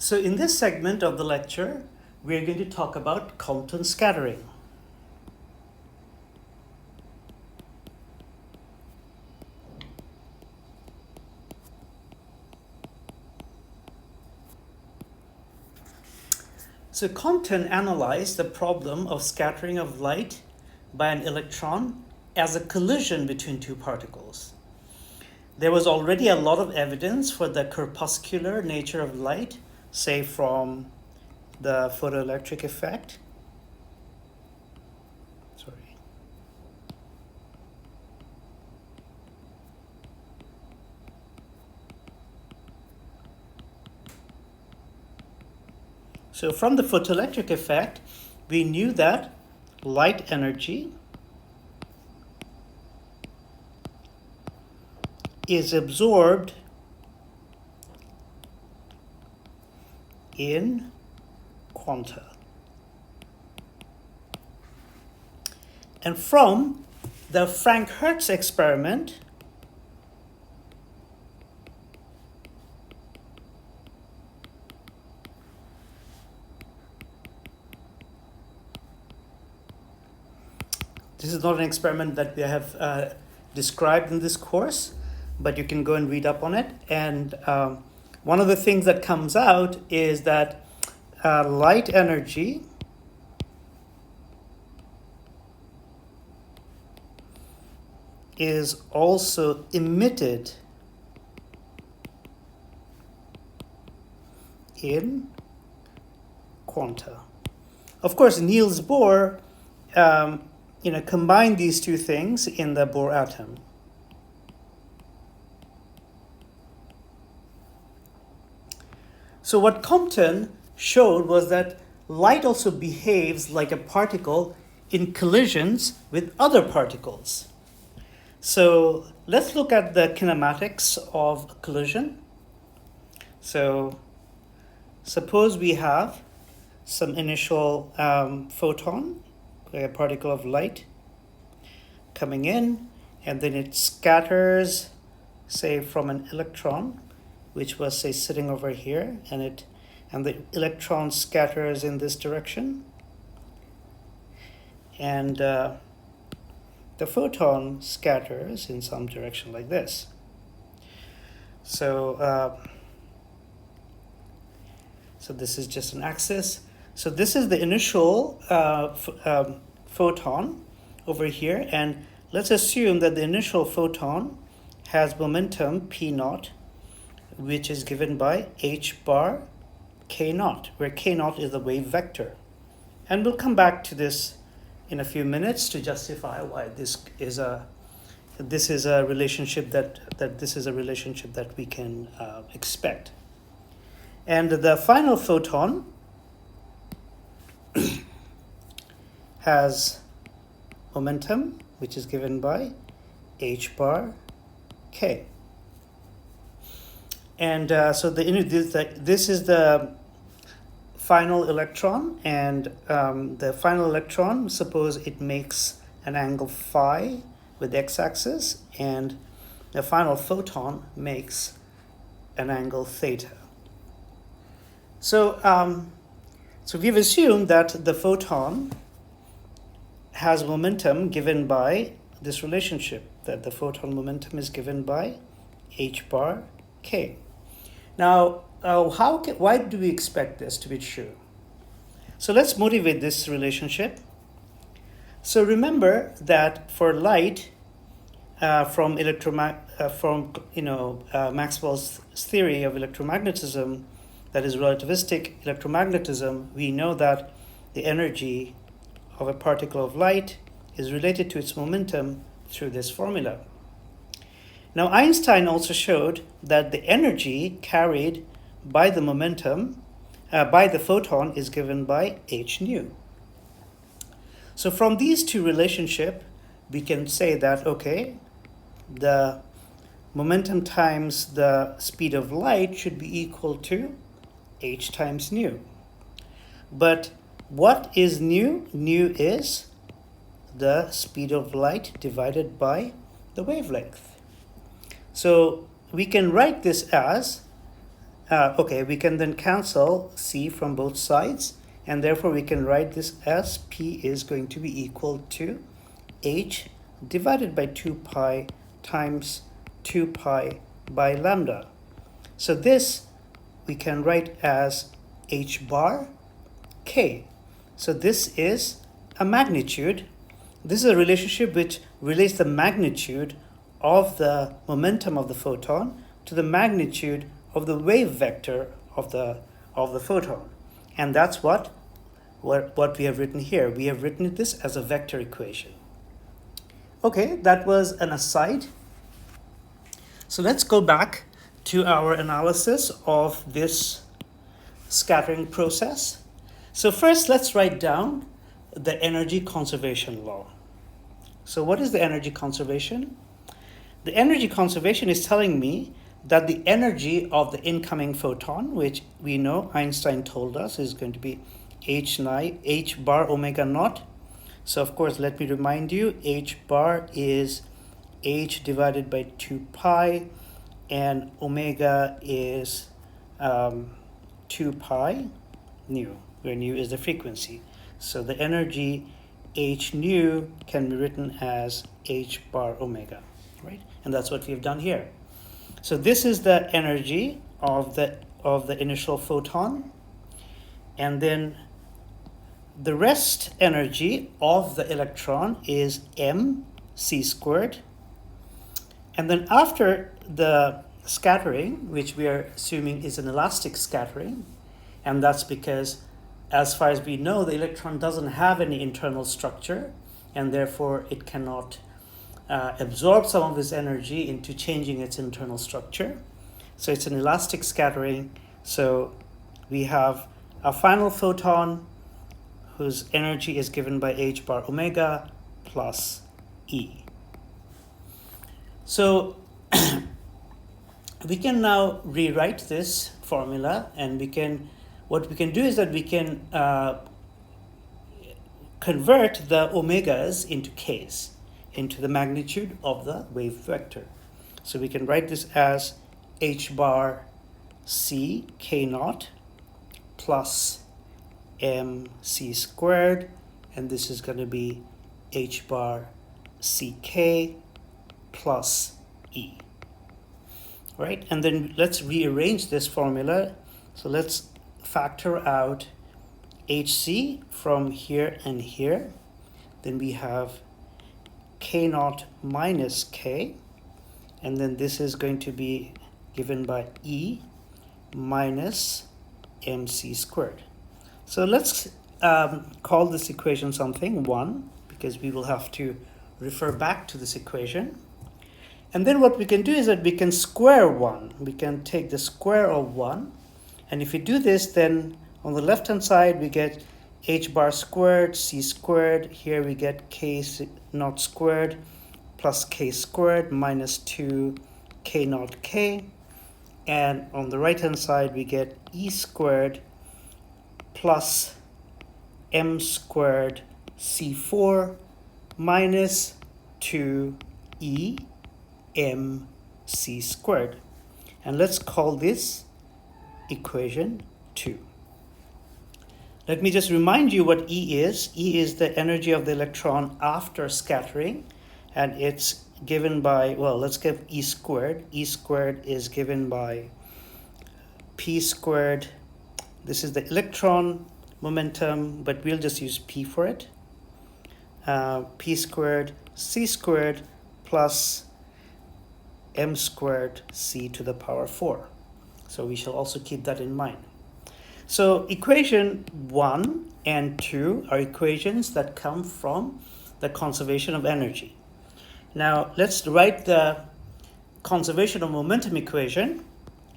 So in this segment of the lecture, we are going to talk about Compton scattering. So Compton analyzed the problem of scattering of light by an electron as a collision between two particles. There was already a lot of evidence for the corpuscular nature of light, say from the photoelectric effect. Sorry. So from the photoelectric effect, we knew that light energy is absorbed in quanta. And from the Frank-Hertz experiment, this is not an experiment that we have described in this course, but you can go and read up on it. And one of the things that comes out is that light energy is also emitted in quanta. Of course, Niels Bohr combined these two things in the Bohr atom. So what Compton showed was that light also behaves like a particle in collisions with other particles. So let's look at the kinematics of collision. So suppose we have some initial photon, a particle of light coming in, and then it scatters, say, from an electron, which was, say, sitting over here, and the electron scatters in this direction, and the photon scatters in some direction like this. So this is just an axis. So this is the initial photon over here, and let's assume that the initial photon has momentum p naught, which is given by h bar k naught, where k naught is the wave vector. And we'll come back to this in a few minutes to justify why this is a relationship that we can expect. And the final photon has momentum, which is given by h bar k. And so this is the final electron, and the final electron, suppose it makes an angle phi with x-axis, and the final photon makes an angle theta. So we've assumed that the photon has momentum given by this relationship, that the photon momentum is given by h bar k. Now, why do we expect this to be true? So let's motivate this relationship. So remember that for light, from Maxwell's theory of electromagnetism, that is relativistic electromagnetism, we know that the energy of a particle of light is related to its momentum through this formula. Now, Einstein also showed that the energy carried by the momentum, by the photon, is given by h nu. So from these two relationships, we can say that, okay, the momentum times the speed of light should be equal to h times nu. But what is nu? Nu is the speed of light divided by the wavelength. So we can write this as okay, we can then cancel c from both sides, and therefore we can write this as p is going to be equal to h divided by 2 pi times 2 pi by lambda. So this we can write as h bar k. So this is a magnitude. This is a relationship which relates the magnitude of the momentum of the photon to the magnitude of the wave vector of the photon. And that's what we have written here. We have written this as a vector equation. Okay, that was an aside. So let's go back to our analysis of this scattering process. So first, let's write down the energy conservation law. So what is the energy conservation? The energy conservation is telling me that the energy of the incoming photon, which we know Einstein told us is going to be h bar omega naught. So of course, let me remind you, h bar is h divided by 2 pi, and omega is 2 pi nu, where nu is the frequency. So the energy h nu can be written as h bar omega, right? And that's what we've done here. So this is the energy of the initial photon, and then the rest energy of the electron is mc squared. And then after the scattering, which we are assuming is an elastic scattering, and that's because as far as we know, the electron doesn't have any internal structure, and therefore it cannot absorb some of this energy into changing its internal structure. So it's an elastic scattering. So we have a final photon whose energy is given by h bar omega plus E. So we can now rewrite this formula, and what we can do is that we can convert the omegas into k's, into the magnitude of the wave vector. So we can write this as h bar c k naught plus mc squared, and this is going to be h bar ck plus E. Right? And then let's rearrange this formula. So let's factor out hc from here and here. Then we have k naught minus k, and then this is going to be given by E minus mc squared. So let's call this equation something 1, because we will have to refer back to this equation. And then what we can do is that we can square 1. We can take the square of 1. And if we do this, then on the left-hand side, we get h bar squared, c squared. Here we get k naught squared plus k squared minus 2 k naught k. And on the right-hand side, we get e squared plus m squared c4 minus 2e mc squared. And let's call this equation 2. Let me just remind you what E is. E is the energy of the electron after scattering, and it's given by, well, let's give E squared. E squared is given by P squared. This is the electron momentum, but we'll just use P for it. P squared C squared plus m squared c to the power 4. So we shall also keep that in mind. So equation 1 and 2 are equations that come from the conservation of energy. Now let's write the conservation of momentum equation.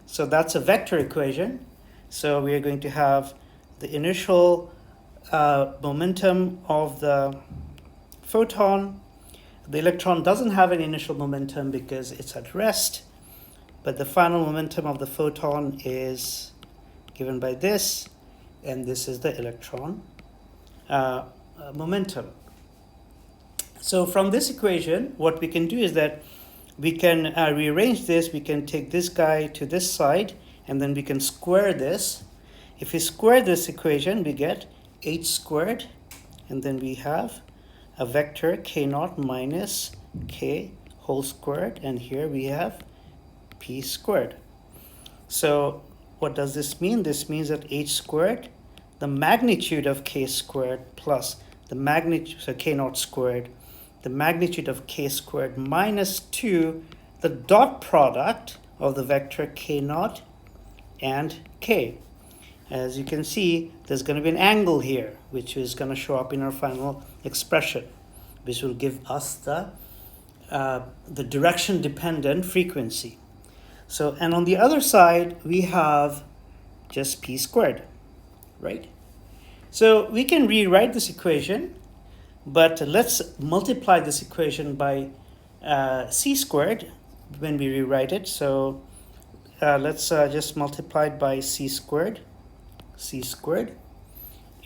So that's a vector equation. So we are going to have the initial momentum of the photon. The electron doesn't have any initial momentum because it's at rest, but the final momentum of the photon is given by this, and this is the electron momentum. So from this equation, what we can do is that we can rearrange this. We can take this guy to this side, and then we can square this. If we square this equation, we get h squared, and then we have a vector k0 minus k whole squared, and here we have p squared. So what does this mean? This means that h squared, the magnitude of k squared plus the magnitude, so k0 squared, the magnitude of k squared minus 2, the dot product of the vector k0 and k. As you can see, there's going to be an angle here, which is going to show up in our final expression, which will give us the direction-dependent frequency. So, and on the other side, we have just p squared, right? So we can rewrite this equation, but let's multiply this equation by c squared when we rewrite it. So let's just multiply it by c squared.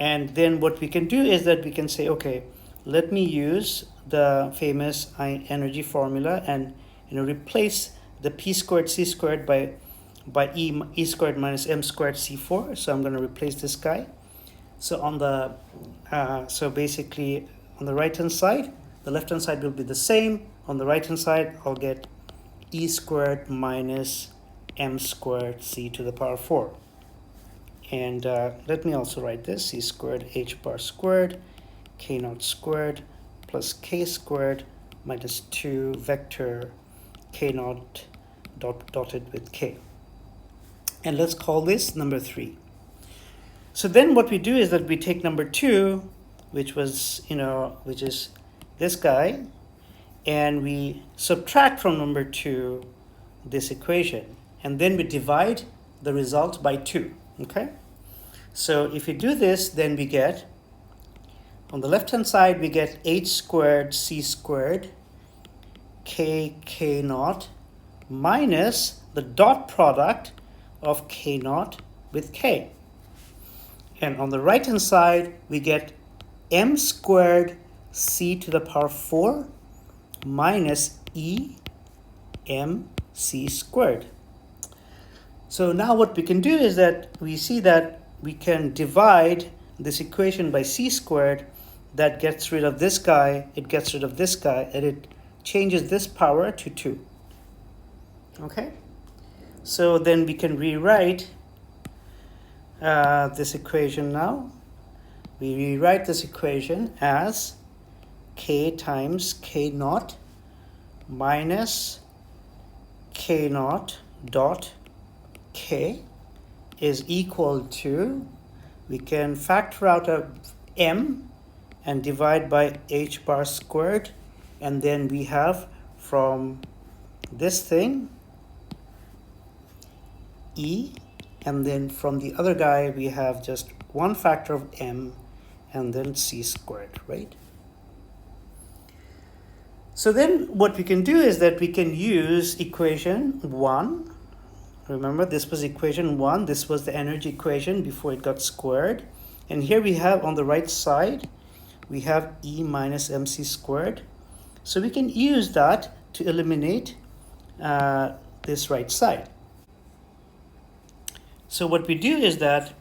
And then what we can do is that we can say, okay, let me use the famous energy formula and replace the p squared c squared by e squared minus m squared c4. So I'm going to replace this guy. So on the so basically on the right hand side, the left hand side will be the same. On the right hand side, I'll get e squared minus m squared c to the power 4. And let me also write this: c squared h bar squared k0 squared plus k squared minus 2 vector k0 dotted with k. And let's call this number 3. So then what we do is that we take number 2, which was, which is this guy, and we subtract from number 2 this equation, and then we divide the result by 2. Okay, so if we do this, then we get, on the left hand side, we get h squared c squared k0 minus the dot product of k0 with k. And on the right hand side, we get m squared c to the power 4 minus e m c squared. So now what we can do is that we see that we can divide this equation by c squared. That gets rid of this guy, it gets rid of this guy, and it changes this power to 2. Okay? So then we can rewrite this equation now. We rewrite this equation as k times k0 minus k0 dot k is equal to, we can factor out a m and divide by h bar squared, and then we have from this thing e, and then from the other guy we have just one factor of m and then c squared, right? So then what we can do is that we can use equation 1. Remember, this was equation 1. This was the energy equation before it got squared. And here we have on the right side, we have E minus mc squared. So we can use that to eliminate this right side. So what we do is that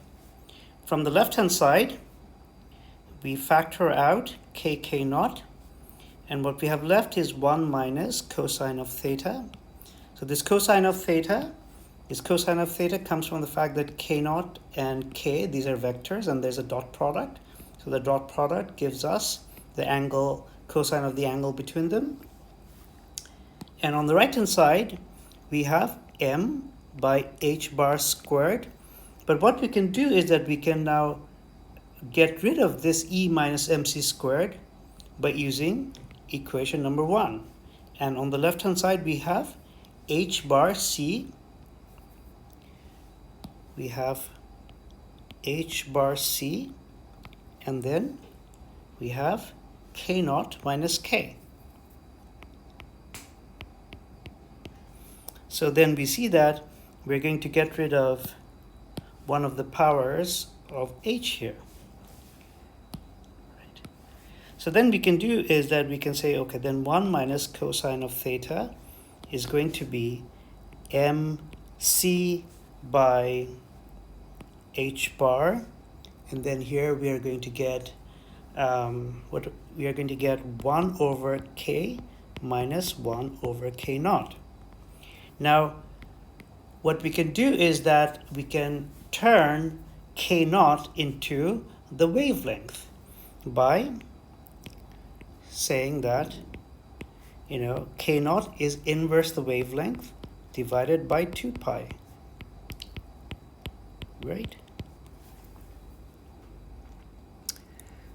from the left-hand side, we factor out k naught. And what we have left is 1 minus cosine of theta. So this cosine of theta comes from the fact that k naught and k, these are vectors, and there's a dot product. So the dot product gives us the angle, cosine of the angle between them. And on the right hand side, we have m by h bar squared. But what we can do is that we can now get rid of this e minus mc squared by using equation number 1. And on the left hand side, we have h bar c. We have h bar c, and then we have k naught minus k. So then we see that we're going to get rid of one of the powers of h here. Right. So then we can do is that we can say, okay, then 1 minus cosine of theta is going to be mc by h bar, and then here we are going to get 1 over k minus 1 over k naught. Now, what we can do is that we can turn k naught into the wavelength by saying that, k naught is inverse the wavelength divided by 2 pi, right?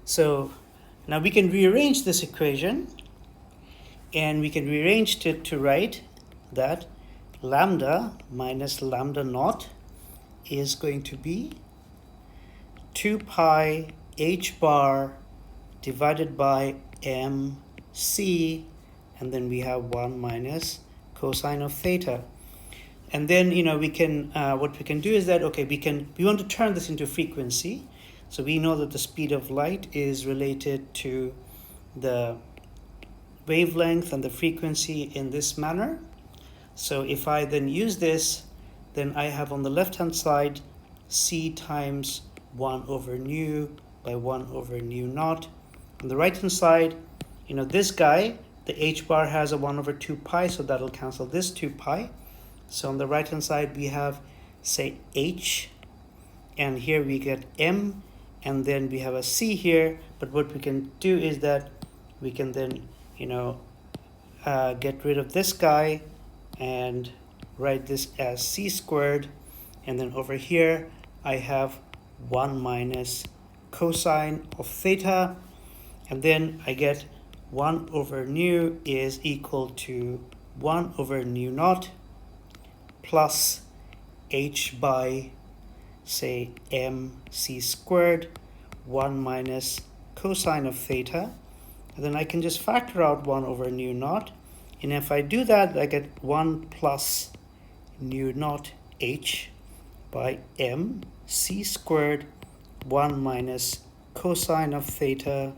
So now we can rearrange this equation, and we can rearrange it to write that lambda minus lambda naught is going to be 2 pi h bar divided by mc, and then we have 1 minus cosine of theta. And then we can what we can do is that, okay, we want to turn this into frequency. So we know that the speed of light is related to the wavelength and the frequency in this manner. So if I then use this, then I have on the left hand side c times 1 over nu by 1 over nu naught. On the right hand side, this guy, the h bar has a 1 over 2 pi, so that'll cancel this 2 pi. So on the right hand side we have, say, h, and here we get m, and then we have a c here. But what we can do is that we can then get rid of this guy and write this as c squared, and then over here I have 1 minus cosine of theta, and then I get 1 over nu is equal to 1 over nu naught plus h by, say, mc squared, 1 minus cosine of theta. And then I can just factor out 1 over nu naught, and if I do that, I get 1 plus nu naught h by mc squared, 1 minus cosine of theta.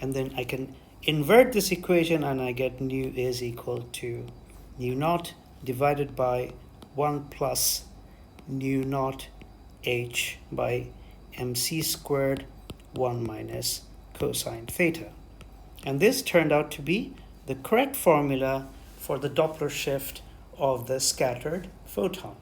And then I can invert this equation, and I get nu is equal to nu naught divided by 1 plus nu naught h by mc squared, 1 minus cosine theta. And this turned out to be the correct formula for the Doppler shift of the scattered photon.